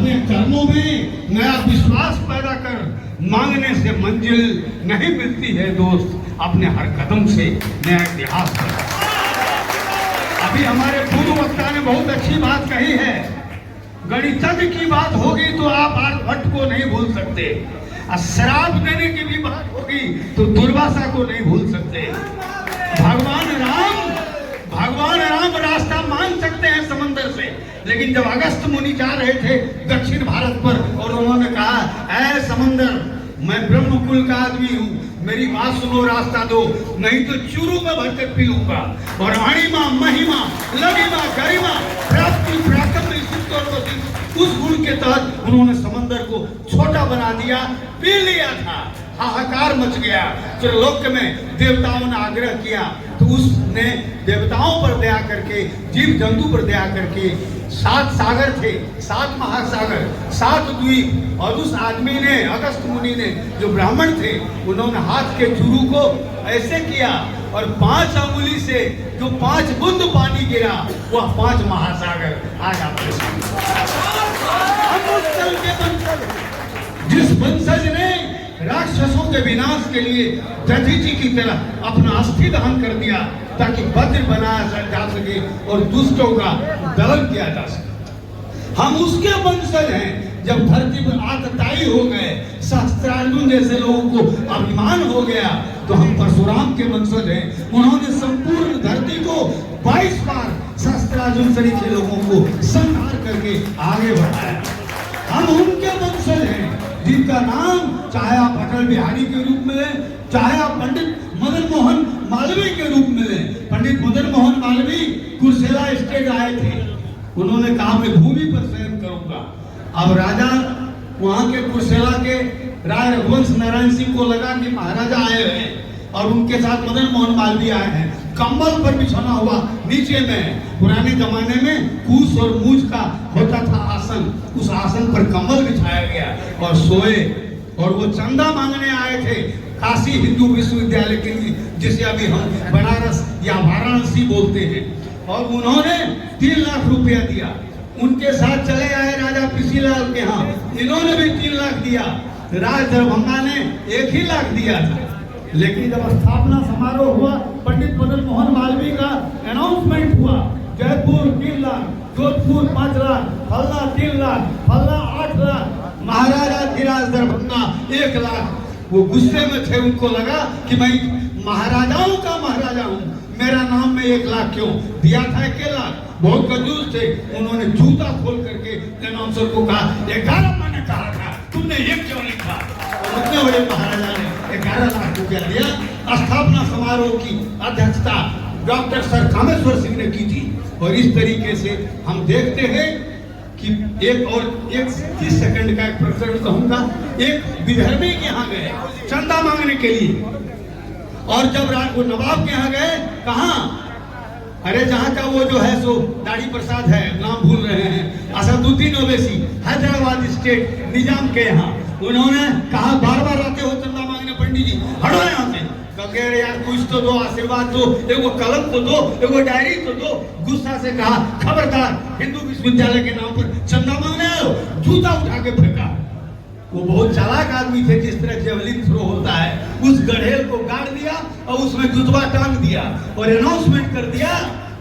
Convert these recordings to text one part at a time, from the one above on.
अपने कर्मों में नया विश्वास पैदा कर। मांगने से मंजिल नहीं मिलती है दोस्त, अपने हर कदम से नया इतिहास बना। अभी हमारे पूर्व वक्ता ने बहुत अच्छी बात कही है। गणितज्ञ की बात होगी तो आप आर्यभट्ट को नहीं भूल सकते, और श्राप देने की भी बात होगी तो दुर्वासा को नहीं भूल सकते। भगवान राम रास्ता मांग सकते हैं समंदर से, लेकिन जब अगस्त मुनि जा रहे थे दक्षिण भारत पर और उन्होंने कहा, ऐ समंदर, मैं ब्रह्मकुल का आदमी हूँ, मेरी बात सुनो, रास्ता दो, नहीं तो चूरू में भरकर पी लूंगा। और अणिमा महिमा लगिमा गरिमा प्राप्ति प्राकम्य उस गुण के तहत उन्होंने समंदर को छोटा बना दिया, पी लिया था। हाहाकार मच गया। त्रिलोक में देवताओं ने आग्रह किया तो उसने देवताओं पर दया करके, जीव जंतु पर दया करके, 7 सागर थे, 7 महासागर, 7 द्वीप, और उस आदमी ने, अगस्त मुनि ने, जो ब्राह्मण थे, उन्होंने हाथ के चूरू को ऐसे किया और 5 अंगुली से जो 5 बूंद पानी गिरा, वह 5 महासागर आज आपके सामने। जिस वंशज ने राक्षसों के विनाश के लिए दधीचि की तरह अपना अस्थि दहन कर दिया ताकि वज्र बनाया जा सके और दुष्टों का दहन किया जा सके, हम उसके वंशज हैं। जब धरती पर आतताई हो गए, सहस्त्रार्जुन जैसे लोगों को अभिमान हो गया, तो हम परशुराम के वंशज हैं। उन्होंने संपूर्ण धरती को 22 बार सहस्त्रार्जुन सरित के लोगों को संहार करके आगे बढ़ाया। हम उनके वंशज हैं जिनका नाम चाहे आप अटल बिहारी के रूप में लें, चाहे आप पंडित मदन मोहन मालवीय के रूप में लें। पंडित मदन मोहन मालवीय कुर्सेला स्टेट आए थे, उन्होंने कहा मैं भूमि पर शयन करूंगा। अब राजा वहां के कुर्सेला के राय रघुवंश नारायण सिंह को लगा कि महाराजा आए हैं और उनके साथ मदन मोहन मालवीय आए हैं, कंबल पर बिछाना हुआ नीचे में। पुराने जमाने में कूस और मूछ का होता था आसन, उस आसन पर कंबल बिछाया गया और सोए। और वो चंदा मांगने आए थे काशी हिंदू विश्वविद्यालय के लिए, जिसे अभी हम बनारस या वाराणसी बोलते हैं, और उन्होंने 3 लाख रुपया दिया। उनके साथ चले आए राजा पिसीलाल के यहाँ, इन्होंने भी 3 लाख दिया। राज दरभंगा ने 1 ही लाख दिया था। लेकिन जब स्थापना समारोह हुआ, पंडित मदन मोहन मालवीय का अनाउंसमेंट हुआ, जयपुर 3 लाख, जोधपुर 5 लाख, फलना 3 लाख, फलना 8 लाख, महाराजा धीराज दरभंगा 1 लाख। वो गुस्से में थे, उनको लगा कि मैं महाराजाओं का महाराजा हूँ, मेरा नाम में 1 लाख क्यों दिया था? 1 लाख। बहुत कंजूस थे, उन्होंने जूता खोल करके अनाउंसर को कहा, 11 मैंने कहा था, तुमने 1 क्यों लिखा? उतने बड़े महाराजा ने 11 लाख रुपया दिया। स्थापना समारोह की अध्यक्षता डॉक्टर सर कामेश्वर सिंह ने की थी। और इस तरीके से हम देखते हैं कि एक 30 सेकंड का एक प्रकरण कहूंगा। एक विधर्मी के यहाँ गए चंदा मांगने के लिए, और जब वो नवाब के यहाँ गए, कहाँ? अरे जहाँ का वो जो है सो दाढ़ी प्रसाद है, नाम भूल रहे हैं, असदुद्दीन ओवैसी, हैदराबाद स्टेट निजाम के यहाँ। उन्होंने कहा, बार बार आते हो चंदा मांगने, पंडित जी हटो यहाँ से। कहे यार कुछ तो दो, आशीर्वाद दो, एगो कलम तो दो, एगो डायरी तो दो। गुस्सा से कहा, खबरदार, हिंदू विश्वविद्यालय के नाम पर चंदा मांगने आए हो? जूता उठा के फेंका। वो बहुत चालाक आदमी थे, जिस तरह जेवलिन थ्रो होता है, उस गढ़ेल को गाड़ दिया और उसमें जुतवा टांग दिया और अनाउंसमेंट कर दिया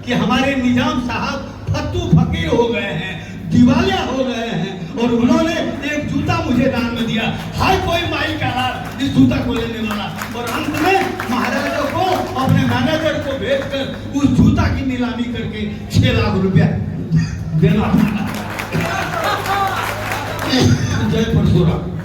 कि हमारे निजाम साहब फत्तू फकीर हो गए हैं, दिवालिया हो गए हैं, और उन्होंने एक जूता मुझे दान में दिया। हर कोई माई का हार इस जूता को लेने वाला। और अंत में महाराजा को अपने मैनेजर को भेजकर उस जूता की नीलामी करके 6 लाख रुपया देना पड़ा। जय परशुराम।